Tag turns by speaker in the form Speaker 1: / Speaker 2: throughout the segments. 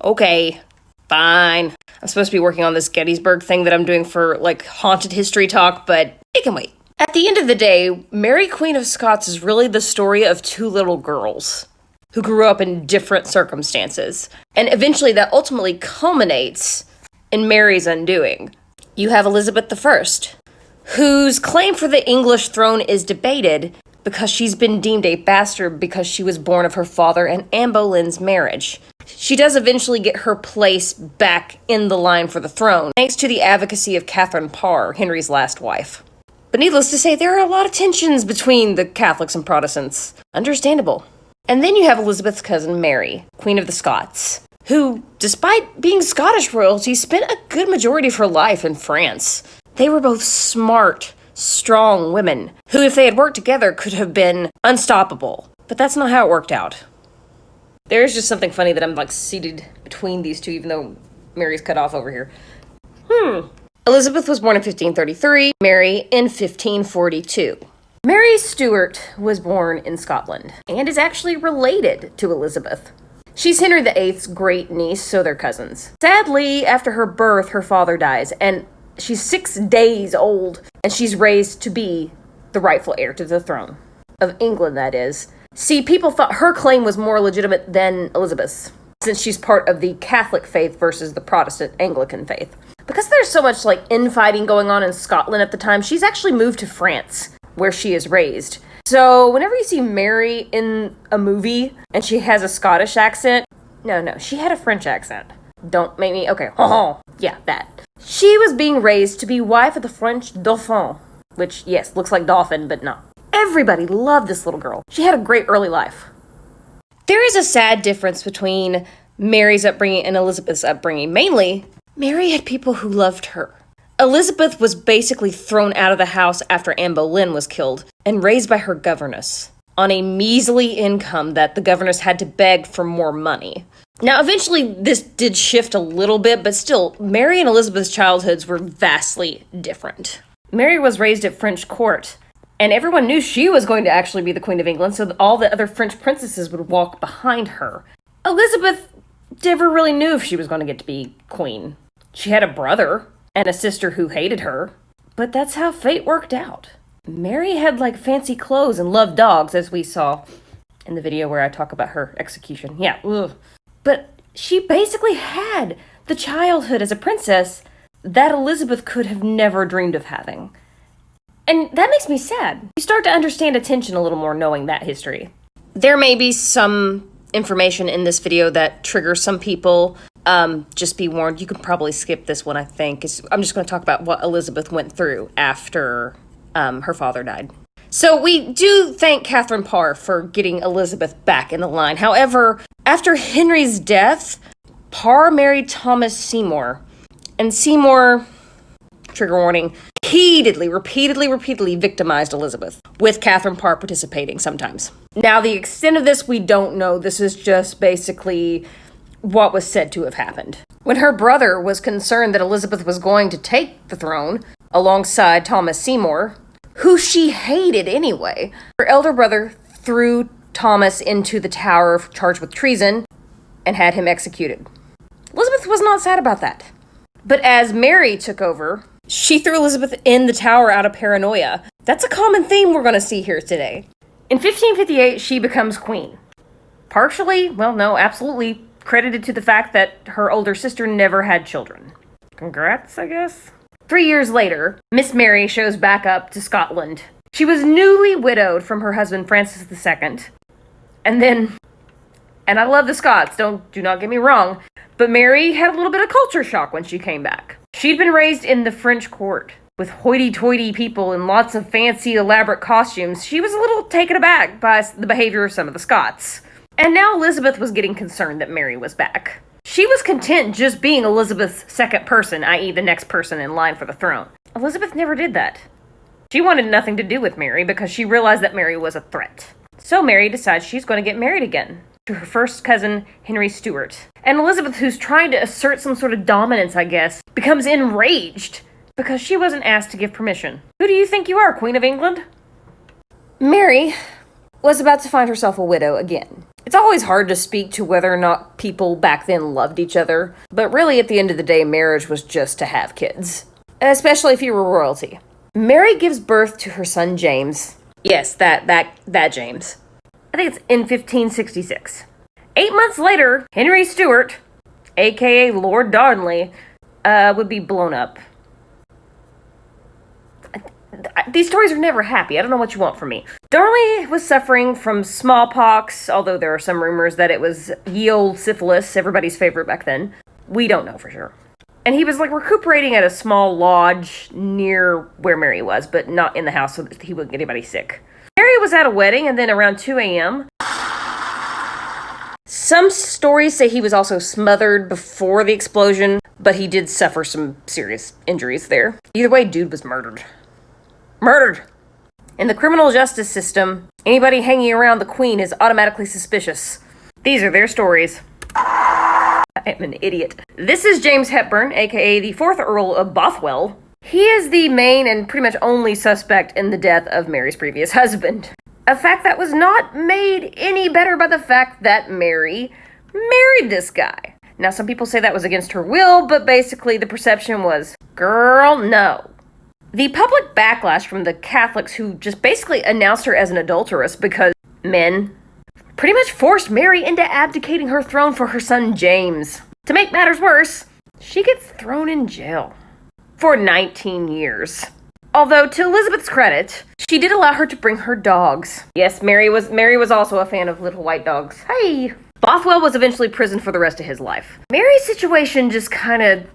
Speaker 1: Okay, fine. I'm supposed to be working on this Gettysburg thing that I'm doing for, haunted history talk, but it can wait. At the end of the day, Mary, Queen of Scots is really the story of two little girls who grew up in different circumstances. And eventually that ultimately culminates in Mary's undoing. You have Elizabeth I, whose claim for the English throne is debated because she's been deemed a bastard because she was born of her father and Anne Boleyn's marriage. She does eventually get her place back in the line for the throne, thanks to the advocacy of Catherine Parr, Henry's last wife. But needless to say, there are a lot of tensions between the Catholics and Protestants. Understandable. And then you have Elizabeth's cousin Mary, Queen of the Scots, who, despite being Scottish royalty, spent a good majority of her life in France. They were both smart, strong women, who, if they had worked together, could have been unstoppable. But that's not how it worked out. There's just something funny that I'm, seated between these two, even though Mary's cut off over here. Elizabeth was born in 1533, Mary in 1542. Mary Stuart was born in Scotland, and is actually related to Elizabeth. She's Henry VIII's great niece, so they're cousins. Sadly, after her birth, her father dies, and she's 6 days old, and she's raised to be the rightful heir to the throne. Of England, that is. See, people thought her claim was more legitimate than Elizabeth's, since she's part of the Catholic faith versus the Protestant Anglican faith. Because there's so much, infighting going on in Scotland at the time, she's actually moved to France, where she is raised. So whenever you see Mary in a movie and she has a Scottish accent, no, she had a French accent. Don't make me, okay, yeah, that. She was being raised to be wife of the French Dauphin, which, yes, looks like dolphin, but no. Everybody loved this little girl. She had a great early life. There is a sad difference between Mary's upbringing and Elizabeth's upbringing. Mainly, Mary had people who loved her. Elizabeth was basically thrown out of the house after Anne Boleyn was killed and raised by her governess on a measly income that the governess had to beg for more money. Now, eventually, this did shift a little bit, but still, Mary and Elizabeth's childhoods were vastly different. Mary was raised at French court, and everyone knew she was going to actually be the Queen of England, so that all the other French princesses would walk behind her. Elizabeth never really knew if she was going to get to be queen. She had a brother and a sister who hated her, but that's how fate worked out. Mary had, fancy clothes and loved dogs, as we saw in the video where I talk about her execution. Yeah, ugh. But she basically had the childhood as a princess that Elizabeth could have never dreamed of having. And that makes me sad. You start to understand attention a little more knowing that history. There may be some information in this video that triggers some people. Just be warned, you could probably skip this one, I think. I'm just going to talk about what Elizabeth went through after her father died. So we do thank Catherine Parr for getting Elizabeth back in the line. However, after Henry's death, Parr married Thomas Seymour. And Seymour, trigger warning, repeatedly victimized Elizabeth, with Catherine Parr participating sometimes. Now, the extent of this, we don't know. This is just basically what was said to have happened. When her brother was concerned that Elizabeth was going to take the throne alongside Thomas Seymour, who she hated anyway, her elder brother threw Thomas into the Tower charged with treason and had him executed. Elizabeth was not sad about that. But as Mary took over, she threw Elizabeth in the Tower out of paranoia. That's a common theme we're going to see here today. In 1558, she becomes queen. Partially, absolutely credited to the fact that her older sister never had children. Congrats, I guess? 3 years later, Miss Mary shows back up to Scotland. She was newly widowed from her husband, Francis II. And I love the Scots, do not get me wrong, but Mary had a little bit of culture shock when she came back. She'd been raised in the French court with hoity-toity people and lots of fancy, elaborate costumes. She was a little taken aback by the behavior of some of the Scots. And now Elizabeth was getting concerned that Mary was back. She was content just being Elizabeth's second person, i.e. the next person in line for the throne. Elizabeth never did that. She wanted nothing to do with Mary because she realized that Mary was a threat. So Mary decides she's going to get married again to her first cousin, Henry Stuart. And Elizabeth, who's trying to assert some sort of dominance, I guess, becomes enraged because she wasn't asked to give permission. Who do you think you are, Queen of England? Mary was about to find herself a widow again. It's always hard to speak to whether or not people back then loved each other, but really at the end of the day, marriage was just to have kids. Especially if you were royalty. Mary gives birth to her son James. Yes, that James. I think it's in 1566. 8 months later, Henry Stuart, aka Lord Darnley, would be blown up. These stories are never happy. I don't know what you want from me. Darnley was suffering from smallpox, although there are some rumors that it was ye olde syphilis, everybody's favorite back then. We don't know for sure. And he was recuperating at a small lodge near where Mary was, but not in the house so that he wouldn't get anybody sick. Mary was at a wedding, and then around 2 a.m., some stories say he was also smothered before the explosion, but he did suffer some serious injuries there. Either way, dude was murdered. Murdered! In the criminal justice system, anybody hanging around the Queen is automatically suspicious. These are their stories. I am an idiot. This is James Hepburn, aka the 4th Earl of Bothwell. He is the main and pretty much only suspect in the death of Mary's previous husband. A fact that was not made any better by the fact that Mary married this guy. Now, some people say that was against her will, but basically the perception was, girl, no. The public backlash from the Catholics who just basically announced her as an adulteress because men pretty much forced Mary into abdicating her throne for her son James. To make matters worse, she gets thrown in jail for 19 years. Although, to Elizabeth's credit, she did allow her to bring her dogs. Yes, Mary was also a fan of little white dogs. Hey! Bothwell was eventually imprisoned for the rest of his life. Mary's situation just kind of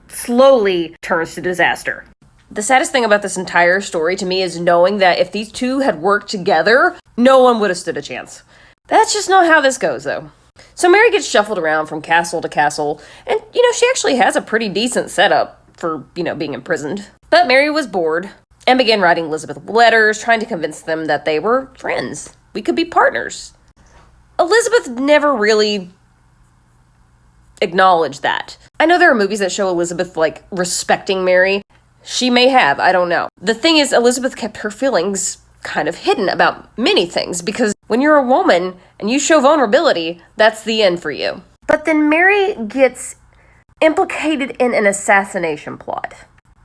Speaker 1: slowly turns to disaster. The saddest thing about this entire story to me is knowing that if these two had worked together, no one would have stood a chance. That's just not how this goes, though. So Mary gets shuffled around from castle to castle, and, she actually has a pretty decent setup for, being imprisoned. But Mary was bored and began writing Elizabeth letters, trying to convince them that they were friends. We could be partners. Elizabeth never really acknowledged that. I know there are movies that show Elizabeth, respecting Mary. She may have, I don't know. The thing is, Elizabeth kept her feelings kind of hidden about many things, because when you're a woman and you show vulnerability, that's the end for you. But then Mary gets implicated in an assassination plot.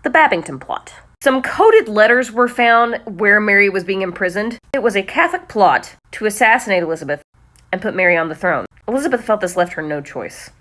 Speaker 1: The Babington plot. Some coded letters were found where Mary was being imprisoned. It was a Catholic plot to assassinate Elizabeth and put Mary on the throne. Elizabeth felt this left her no choice.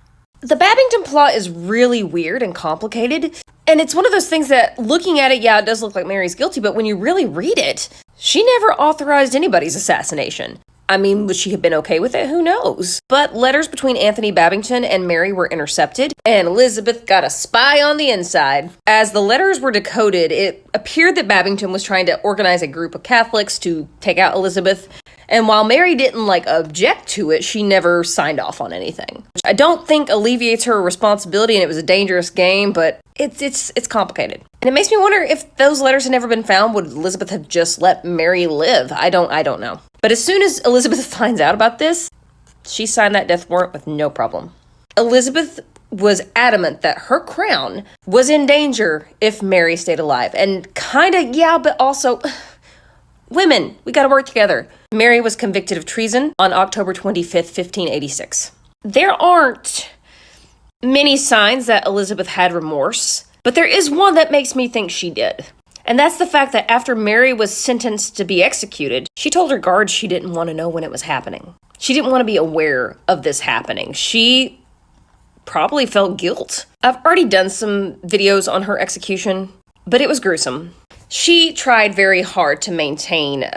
Speaker 1: The Babington plot is really weird and complicated, and it's one of those things that, looking at it, it does look like Mary's guilty, but when you really read it, she never authorized anybody's assassination. I mean, would she have been okay with it? Who knows? But letters between Anthony Babington and Mary were intercepted, and Elizabeth got a spy on the inside. As the letters were decoded, it appeared that Babington was trying to organize a group of Catholics to take out Elizabeth, and while Mary didn't, object to it, she never signed off on anything. I don't think alleviates her responsibility, and it was a dangerous game, but it's complicated. And it makes me wonder if those letters had never been found, would Elizabeth have just let Mary live? I don't know. But as soon as Elizabeth finds out about this, she signed that death warrant with no problem. Elizabeth was adamant that her crown was in danger if Mary stayed alive. And but also, women, we gotta work together. Mary was convicted of treason on October 25th, 1586. There aren't many signs that Elizabeth had remorse, but there is one that makes me think she did. And that's the fact that after Mary was sentenced to be executed, she told her guards she didn't want to know when it was happening. She didn't want to be aware of this happening. She probably felt guilt. I've already done some videos on her execution, but it was gruesome. She tried very hard to maintain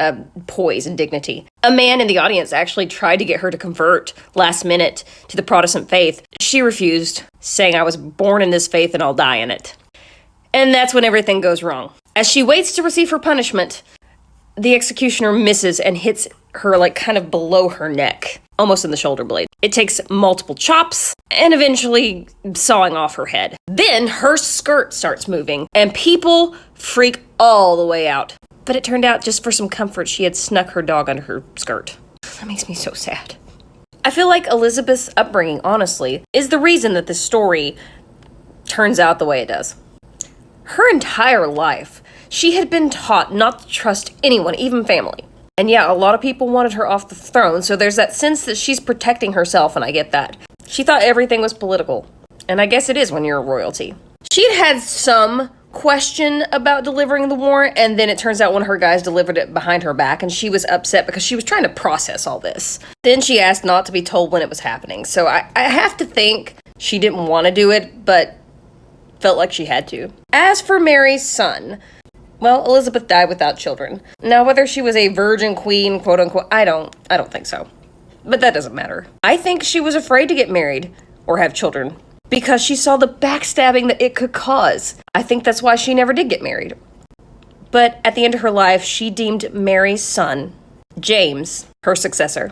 Speaker 1: poise and dignity. A man in the audience actually tried to get her to convert last minute to the Protestant faith. She refused, saying, "I was born in this faith and I'll die in it." And that's when everything goes wrong. As she waits to receive her punishment, the executioner misses and hits her kind of below her neck, almost in the shoulder blade. It takes multiple chops and eventually sawing off her head. Then her skirt starts moving and people freak all the way out. But it turned out just for some comfort, she had snuck her dog under her skirt. That makes me so sad. I feel like Elizabeth's upbringing, honestly, is the reason that this story turns out the way it does. Her entire life, she had been taught not to trust anyone, even family. And yeah, a lot of people wanted her off the throne, so there's that sense that she's protecting herself, and I get that. She thought everything was political. And I guess it is when you're a royalty. She'd had some question about delivering the warrant, and then it turns out one of her guys delivered it behind her back, and she was upset because she was trying to process all this. Then she asked not to be told when it was happening, so I have to think she didn't want to do it, but felt like she had to. As for Mary's son, well, Elizabeth died without children. Now, whether she was a virgin queen, quote unquote, I don't think so. But that doesn't matter. I think she was afraid to get married or have children, because she saw the backstabbing that it could cause. I think that's why she never did get married. But at the end of her life, she deemed Mary's son, James, her successor.